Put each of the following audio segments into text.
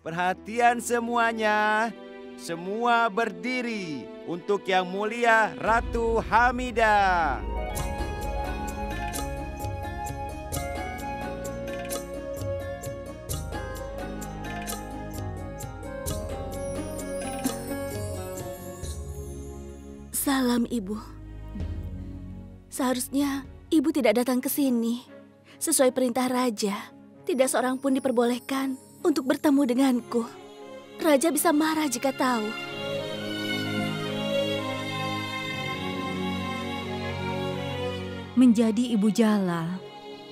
Perhatian semuanya, semua berdiri untuk Yang Mulia Ratu Hamidah. Salam, Ibu. Seharusnya Ibu tidak datang ke sini. Sesuai perintah Raja, tidak seorang pun diperbolehkan untuk bertemu denganku. Raja bisa marah jika tahu. Menjadi ibu Jalal,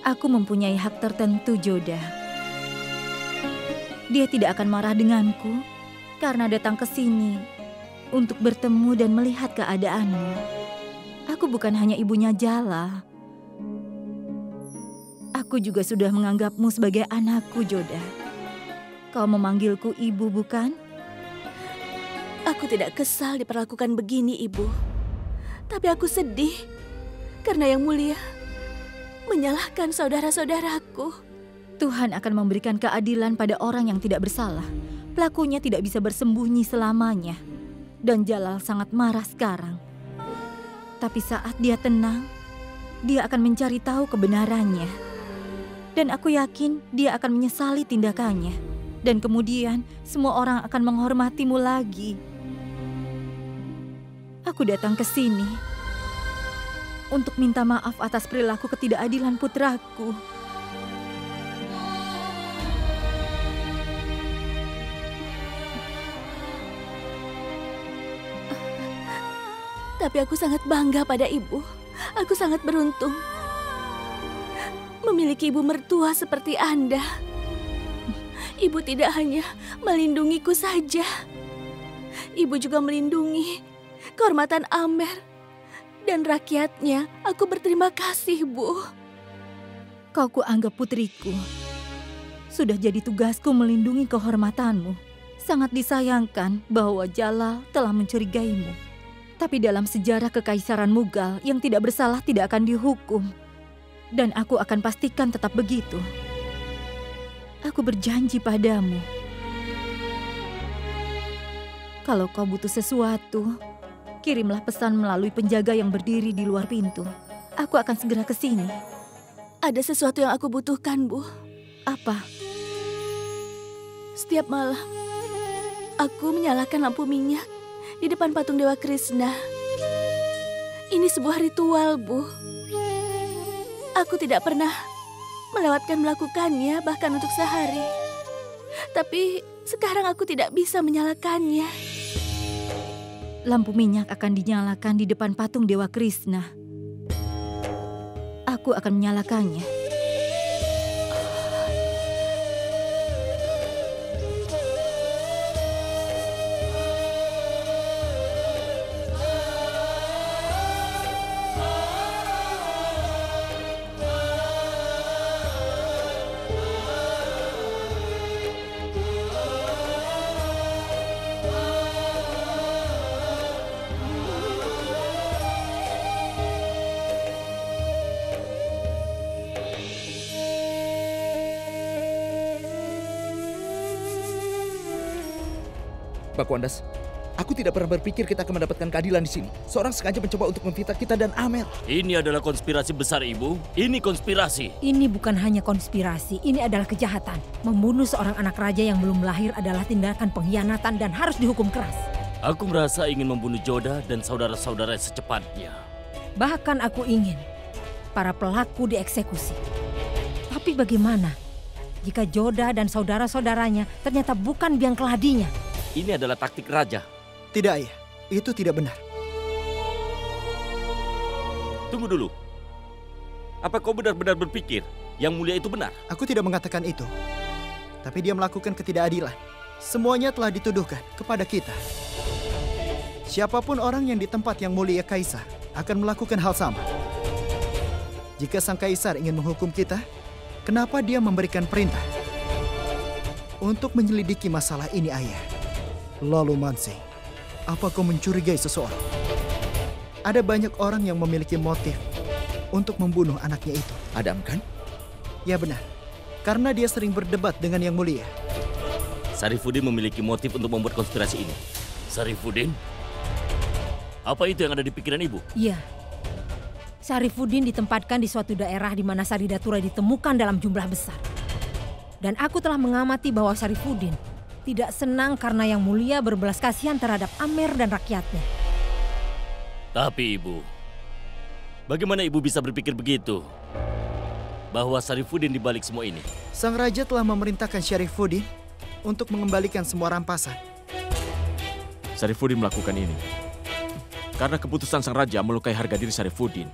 aku mempunyai hak tertentu, Joda. Dia tidak akan marah denganku karena datang ke sini untuk bertemu dan melihat keadaanmu. Aku bukan hanya ibunya Jalal. Aku juga sudah menganggapmu sebagai anakku, Joda. Kau memanggilku ibu, bukan? Aku tidak kesal diperlakukan begini, Ibu. Tapi aku sedih karena Yang Mulia menyalahkan saudara-saudaraku. Tuhan akan memberikan keadilan pada orang yang tidak bersalah. Pelakunya tidak bisa bersembunyi selamanya. Dan Jalal sangat marah sekarang. Tapi saat dia tenang, dia akan mencari tahu kebenarannya. Dan aku yakin dia akan menyesali tindakannya. Dan kemudian semua orang akan menghormatimu lagi. Aku datang ke sini untuk minta maaf atas perilaku ketidakadilan putraku. Tapi aku sangat bangga pada Ibu. Aku sangat beruntung memiliki ibu mertua seperti Anda. Ibu tidak hanya melindungiku saja. Ibu juga melindungi kehormatan Amer dan rakyatnya. Aku berterima kasih, Bu. Kau kuanggap putriku. Sudah jadi tugasku melindungi kehormatanmu. Sangat disayangkan bahwa Jalal telah mencurigaimu. Tapi dalam sejarah Kekaisaran Mughal, yang tidak bersalah tidak akan dihukum. Dan aku akan pastikan tetap begitu. Aku berjanji padamu. Kalau kau butuh sesuatu, kirimlah pesan melalui penjaga yang berdiri di luar pintu. Aku akan segera ke sini. Ada sesuatu yang aku butuhkan, Bu. Apa? Setiap malam, aku menyalakan lampu minyak di depan patung Dewa Krishna. Ini sebuah ritual, Bu. Aku tidak pernah melakukannya bahkan untuk sehari. Tapi sekarang aku tidak bisa menyalakannya. Lampu minyak akan dinyalakan di depan patung Dewa Krishna. Aku akan menyalakannya. Pak Kuandas, aku tidak pernah berpikir kita akan mendapatkan keadilan di sini. Seorang sengaja mencoba untuk memfitnah kita dan Amer. Ini adalah konspirasi besar, Ibu. Ini konspirasi. Ini bukan hanya konspirasi, ini adalah kejahatan. Membunuh seorang anak raja yang belum lahir adalah tindakan pengkhianatan dan harus dihukum keras. Aku merasa ingin membunuh Joda dan saudara-saudara secepatnya. Bahkan aku ingin para pelaku dieksekusi. Tapi bagaimana jika Joda dan saudara-saudaranya ternyata bukan biang keladinya? Ini adalah taktik raja. Tidak, Ayah. Itu tidak benar. Tunggu dulu. Apa kau benar-benar berpikir Yang Mulia itu benar? Aku tidak mengatakan itu. Tapi dia melakukan ketidakadilan. Semuanya telah dituduhkan kepada kita. Siapapun orang yang di tempat Yang Mulia Kaisar akan melakukan hal sama. Jika sang Kaisar ingin menghukum kita, kenapa dia memberikan perintah untuk menyelidiki masalah ini, Ayah? Lalu Mansing, apa kau mencurigai seseorang? Ada banyak orang yang memiliki motif untuk membunuh anaknya itu. Adam kan? Ya benar, karena dia sering berdebat dengan Yang Mulia. Sarifuddin memiliki motif untuk membuat konspirasi ini. Sarifuddin? Apa itu yang ada di pikiran ibu? Iya. Sarifuddin ditempatkan di suatu daerah di mana Sari Datura ditemukan dalam jumlah besar. Dan aku telah mengamati bahwa Sarifuddin tidak senang karena Yang Mulia berbelas kasihan terhadap Amer dan rakyatnya. Tapi ibu, bagaimana ibu bisa berpikir begitu? Bahwa Sarifuddin dibalik semua ini? Sang raja telah memerintahkan Sarifuddin untuk mengembalikan semua rampasan. Sarifuddin melakukan ini karena keputusan sang raja melukai harga diri Sarifuddin.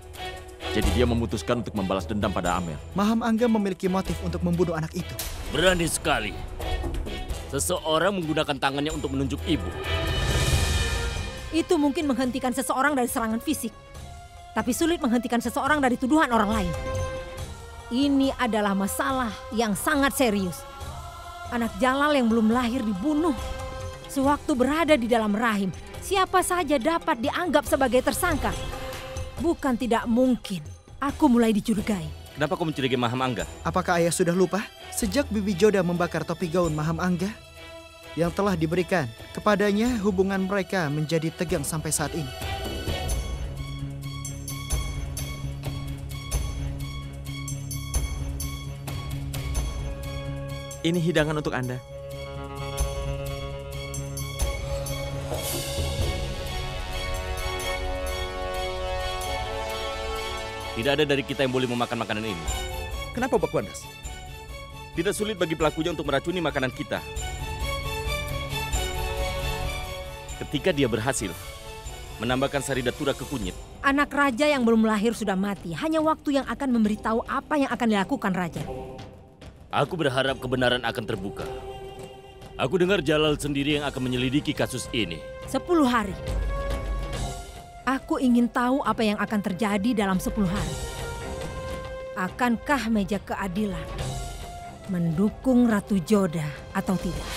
Jadi dia memutuskan untuk membalas dendam pada Amer. Maham Angga memiliki motif untuk membunuh anak itu. Berani sekali. Seseorang menggunakan tangannya untuk menunjuk ibu. Itu mungkin menghentikan seseorang dari serangan fisik. Tapi sulit menghentikan seseorang dari tuduhan orang lain. Ini adalah masalah yang sangat serius. Anak Jalal yang belum lahir dibunuh. Sewaktu berada di dalam rahim, siapa saja dapat dianggap sebagai tersangka. Bukan tidak mungkin. Aku mulai dicurigai. Kenapa kau mencurigai Maham Angga? Apakah ayah sudah lupa? Sejak Bibi Joda membakar topi gaun Maham Angga yang telah diberikan kepadanya, hubungan mereka menjadi tegang sampai saat ini. Ini hidangan untuk Anda. Tidak ada dari kita yang boleh memakan makanan ini. Kenapa Pak Kuandas? Tidak sulit bagi pelakunya untuk meracuni makanan kita. Ketika dia berhasil menambahkan Sari Datura ke kunyit. Anak raja yang belum lahir sudah mati. Hanya waktu yang akan memberitahu apa yang akan dilakukan raja. Aku berharap kebenaran akan terbuka. Aku dengar Jalal sendiri yang akan menyelidiki kasus ini. 10 hari. Aku ingin tahu apa yang akan terjadi dalam 10 hari. Akankah meja keadilan mendukung Ratu Joda atau tidak?